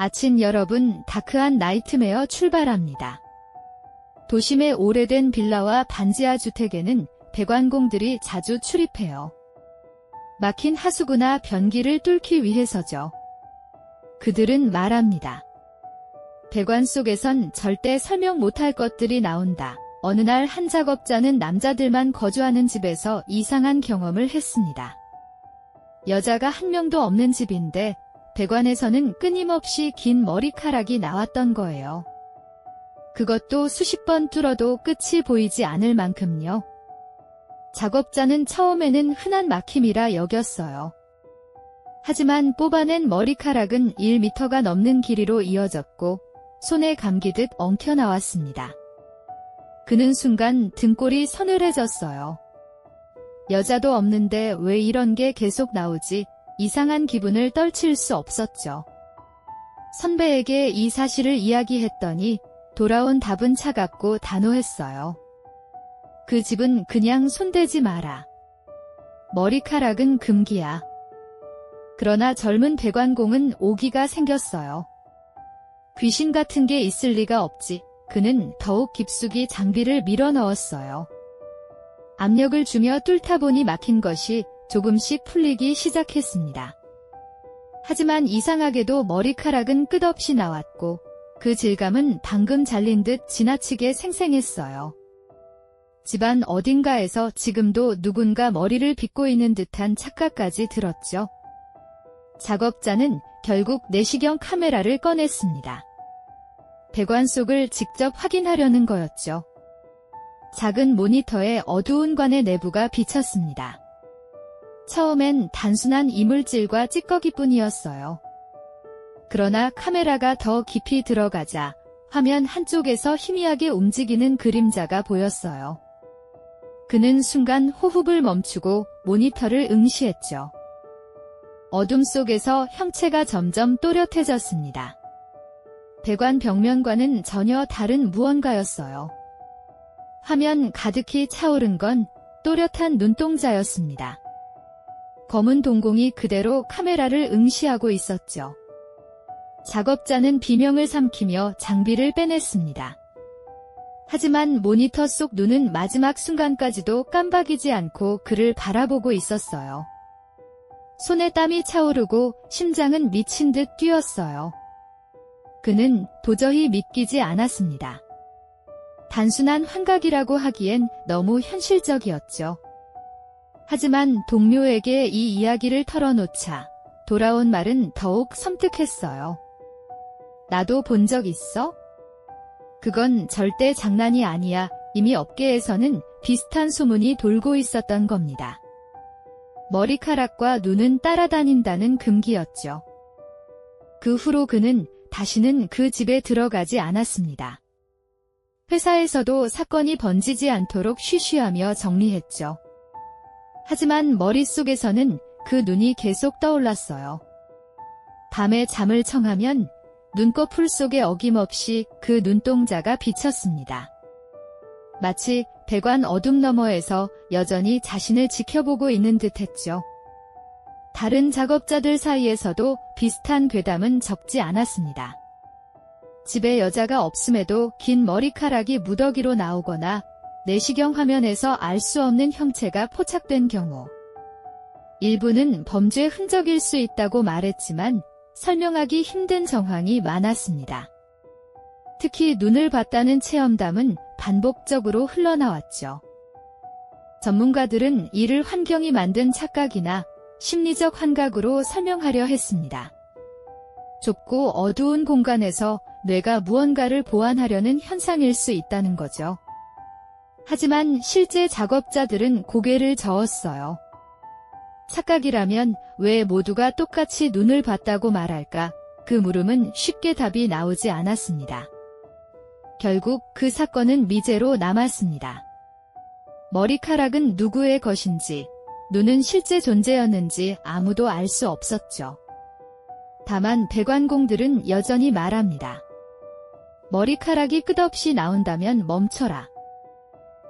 아침 여러분, 다크한 나이트메어 출발합니다. 도심의 오래된 빌라와 반지하 주택에는 배관공들이 자주 출입해요. 막힌 하수구나 변기를 뚫기 위해서죠. 그들은 말합니다. 배관 속에선 절대 설명 못할 것들이 나온다. 어느 날 한 작업자는 남자들만 거주하는 집에서 이상한 경험을 했습니다. 여자가 한 명도 없는 집인데 배관에서는 끊임없이 긴 머리카락이 나왔던 거예요. 그것도 수십 번 뚫어도 끝이 보이지 않을 만큼요. 작업자는 처음에는 흔한 막힘이라 여겼어요. 하지만 뽑아낸 머리카락은 1m가 넘는 길이로 이어졌고 손에 감기듯 엉켜나왔습니다. 그는 순간 등골이 서늘해졌어요. 여자도 없는데 왜 이런 게 계속 나오지? 이상한 기분을 떨칠 수 없었죠. 선배에게 이 사실을 이야기했더니 돌아온 답은 차갑고 단호했어요. 그 집은 그냥 손대지 마라. 머리카락은 금기야. 그러나 젊은 배관공은 오기가 생겼어요. 귀신 같은 게 있을 리가 없지. 그는 더욱 깊숙이 장비를 밀어 넣었어요. 압력을 주며 뚫다 보니 막힌 것이 조금씩 풀리기 시작했습니다. 하지만 이상하게도 머리카락은 끝없이 나왔고 그 질감은 방금 잘린 듯 지나치게 생생했어요. 집안 어딘가에서 지금도 누군가 머리를 빗고 있는 듯한 착각까지 들었죠. 작업자는 결국 내시경 카메라를 꺼냈습니다. 배관 속을 직접 확인하려는 거였죠. 작은 모니터에 어두운 관의 내부가 비쳤습니다. 처음엔 단순한 이물질과 찌꺼기뿐이었어요. 그러나 카메라가 더 깊이 들어가자 화면 한쪽에서 희미하게 움직이는 그림자가 보였어요. 그는 순간 호흡을 멈추고 모니터를 응시했죠. 어둠 속에서 형체가 점점 또렷해졌습니다. 배관 벽면과는 전혀 다른 무언가였어요. 화면 가득히 차오른 건 또렷한 눈동자였습니다. 검은 동공이 그대로 카메라를 응시하고 있었죠. 작업자는 비명을 삼키며 장비를 빼냈습니다. 하지만 모니터 속 눈은 마지막 순간까지도 깜박이지 않고 그를 바라보고 있었어요. 손에 땀이 차오르고 심장은 미친 듯 뛰었어요. 그는 도저히 믿기지 않았습니다. 단순한 환각이라고 하기엔 너무 현실적이었죠. 하지만 동료에게 이 이야기를 털어놓자 돌아온 말은 더욱 섬뜩했어요. 나도 본 적 있어? 그건 절대 장난이 아니야. 이미 업계에서는 비슷한 소문이 돌고 있었던 겁니다. 머리카락과 눈은 따라다닌다는 금기였죠. 그 후로 그는 다시는 그 집에 들어가지 않았습니다. 회사에서도 사건이 번지지 않도록 쉬쉬하며 정리했죠. 하지만 머릿속에서는 그 눈이 계속 떠올랐어요. 밤에 잠을 청하면 눈꺼풀 속에 어김없이 그 눈동자가 비쳤습니다. 마치 배관 어둠 너머에서 여전히 자신을 지켜보고 있는 듯했죠. 다른 작업자들 사이에서도 비슷한 괴담은 적지 않았습니다. 집에 여자가 없음에도 긴 머리카락이 무더기로 나오거나 내시경 화면에서 알 수 없는 형체가 포착된 경우. 일부는 범죄 흔적일 수 있다고 말했지만 설명하기 힘든 정황이 많았습니다. 특히 눈을 봤다는 체험담은 반복적으로 흘러나왔죠. 전문가들은 이를 환경이 만든 착각이나 심리적 환각으로 설명하려 했습니다. 좁고 어두운 공간에서 뇌가 무언가를 보완하려는 현상일 수 있다는 거죠. 하지만 실제 작업자들은 고개를 저었어요. 착각이라면 왜 모두가 똑같이 눈을 봤다고 말할까? 그 물음은 쉽게 답이 나오지 않았습니다. 결국 그 사건은 미제로 남았습니다. 머리카락은 누구의 것인지, 눈은 실제 존재였는지 아무도 알 수 없었죠. 다만 배관공들은 여전히 말합니다. 머리카락이 끝없이 나온다면 멈춰라.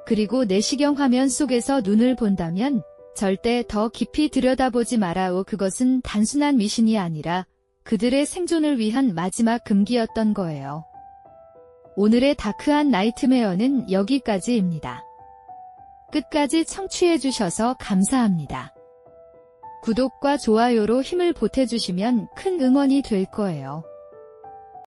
그리고 내시경 화면 속에서 눈을 본다면 절대 더 깊이 들여다보지 마라오. 그것은 단순한 미신이 아니라 그들의 생존을 위한 마지막 금기였던 거예요. 오늘의 다크한 나이트메어는 여기까지입니다. 끝까지 청취해주셔서 감사합니다. 구독과 좋아요로 힘을 보태주시면 큰 응원이 될 거예요.